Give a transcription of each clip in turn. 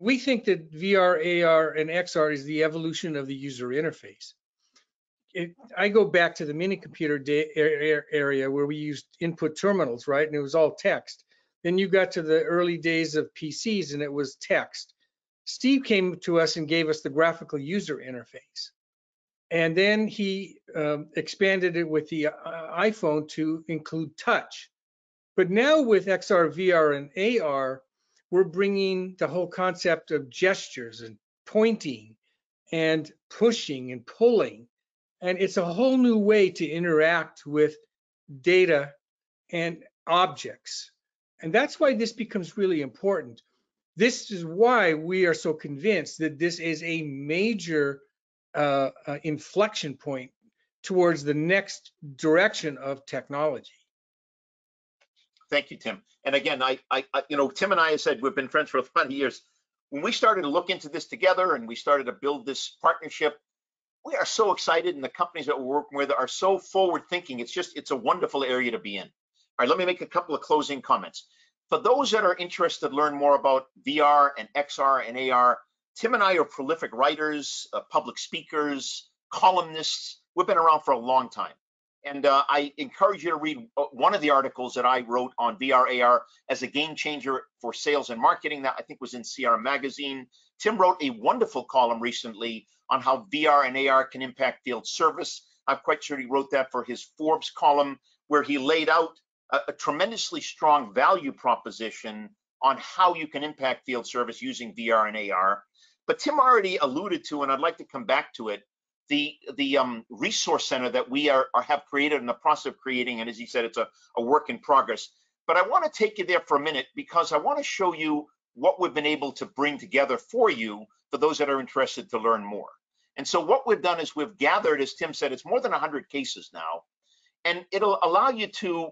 we think that VR, AR, and XR is the evolution of the user interface. I go back to the mini computer area where we used input terminals, right? And it was all text. Then you got to the early days of PCs and it was text. Steve came to us and gave us the graphical user interface. And then he expanded it with the iPhone to include touch. But now with XR, VR, and AR, we're bringing the whole concept of gestures and pointing and pushing and pulling. And it's a whole new way to interact with data and objects. And that's why this becomes really important. This is why we are so convinced that this is a major inflection point towards the next direction of technology. Thank you, Tim. And again, Tim and I have said we've been friends for a lot of years. When we started to look into this together and we started to build this partnership, we are so excited, and the companies that we're working with are so forward thinking. It's a wonderful area to be in. All right, let me make a couple of closing comments. For those that are interested to learn more about VR and XR and AR, Tim and I are prolific writers, public speakers, columnists. We've been around for a long time. And I encourage you to read one of the articles that I wrote on VR, AR as a game changer for sales and marketing that I think was in CR Magazine. Tim wrote a wonderful column recently on how VR and AR can impact field service. I'm quite sure he wrote that for his Forbes column, where he laid out a tremendously strong value proposition on how you can impact field service using VR and AR. But Tim already alluded to, and I'd like to come back to it, the resource center that we have created, in the process of creating, and as he said, it's a work in progress. But I want to take you there for a minute because I want to show you what we've been able to bring together for you, for those that are interested to learn more. And so what we've done is we've gathered, as Tim said, it's more than 100 cases now, and it'll allow you to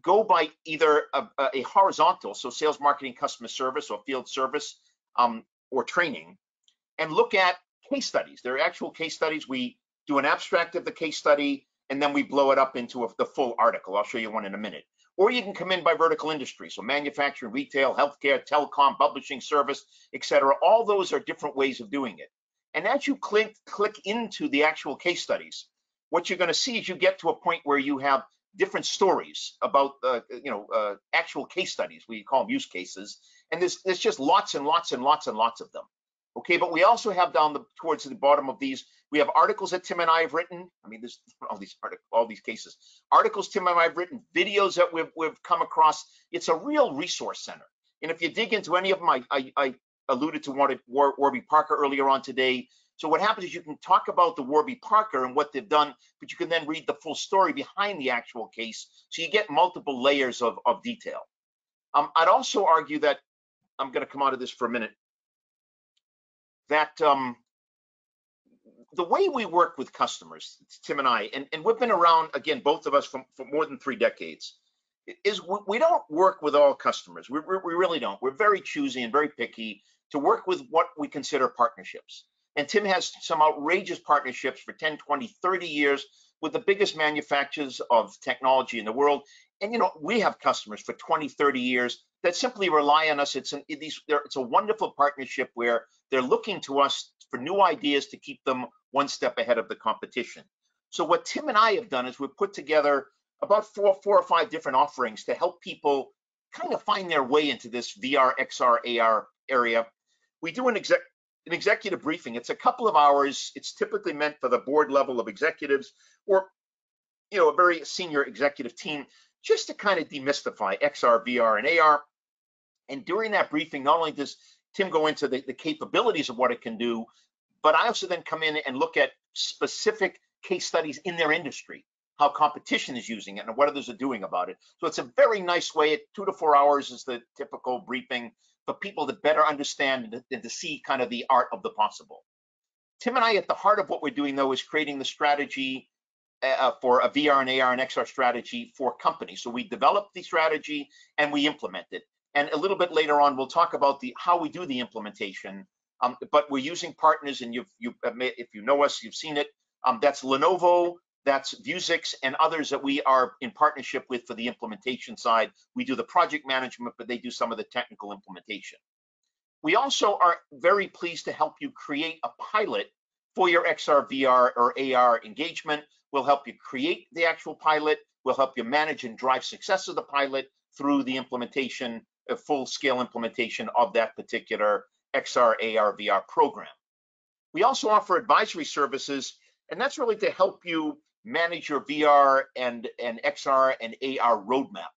go by either a horizontal, so sales, marketing, customer service, or field service, or training, and look at case studies. They're actual case studies. We do an abstract of the case study, and then we blow it up into the full article. I'll show you one in a minute. Or you can come in by vertical industry, so manufacturing, retail, healthcare, telecom, publishing, service, etc. All those are different ways of doing it. And as you click into the actual case studies, what you're going to see is you get to a point where you have different stories about actual case studies. We call them use cases, and there's just lots and lots and lots and lots of them. Okay, but we also have towards the bottom of these, we have articles that Tim and I have written. I mean, there's all these cases. Articles Tim and I have written, videos that we've come across. It's a real resource center. And if you dig into any of them, I alluded to one at Warby Parker earlier on today. So what happens is you can talk about the Warby Parker and what they've done, but you can then read the full story behind the actual case. So you get multiple layers of detail. I'd also argue that, I'm going to come out of this for a minute, that the way we work with customers, Tim and I, and we've been around, again, both of us for more than 3 decades, is we don't work with all customers. We really don't. We're very choosy and very picky to work with what we consider partnerships. And Tim has some outrageous partnerships for 10, 20, 30 years with the biggest manufacturers of technology in the world. And, we have customers for 20, 30 years that simply rely on us. It's a wonderful partnership where they're looking to us for new ideas to keep them one step ahead of the competition. So what Tim and I have done is we've put together about four or five different offerings to help people kind of find their way into this VR, XR, AR area. We do an executive briefing. It's a couple of hours. It's typically meant for the board level of executives or a very senior executive team, just to kind of demystify XR, VR, and AR. And during that briefing, not only does Tim go into the capabilities of what it can do, but I also then come in and look at specific case studies in their industry, how competition is using it and what others are doing about it. So it's a very nice way. 2 to 4 hours is the typical briefing for people to better understand and to see kind of the art of the possible. Tim and I, at the heart of what we're doing, though, is creating the strategy for a VR and AR and XR strategy for companies. So we develop the strategy and we implement it. And a little bit later on, we'll talk about how we do the implementation. But we're using partners, and if you know us, you've seen it. That's Lenovo, that's Vuzix, and others that we are in partnership with for the implementation side. We do the project management, but they do some of the technical implementation. We also are very pleased to help you create a pilot for your XR, VR, or AR engagement. We'll help you create the actual pilot. We'll help you manage and drive success of the pilot through the implementation, a full-scale implementation of that particular XR, AR, VR program. We also offer advisory services, and that's really to help you manage your VR and XR and AR roadmap.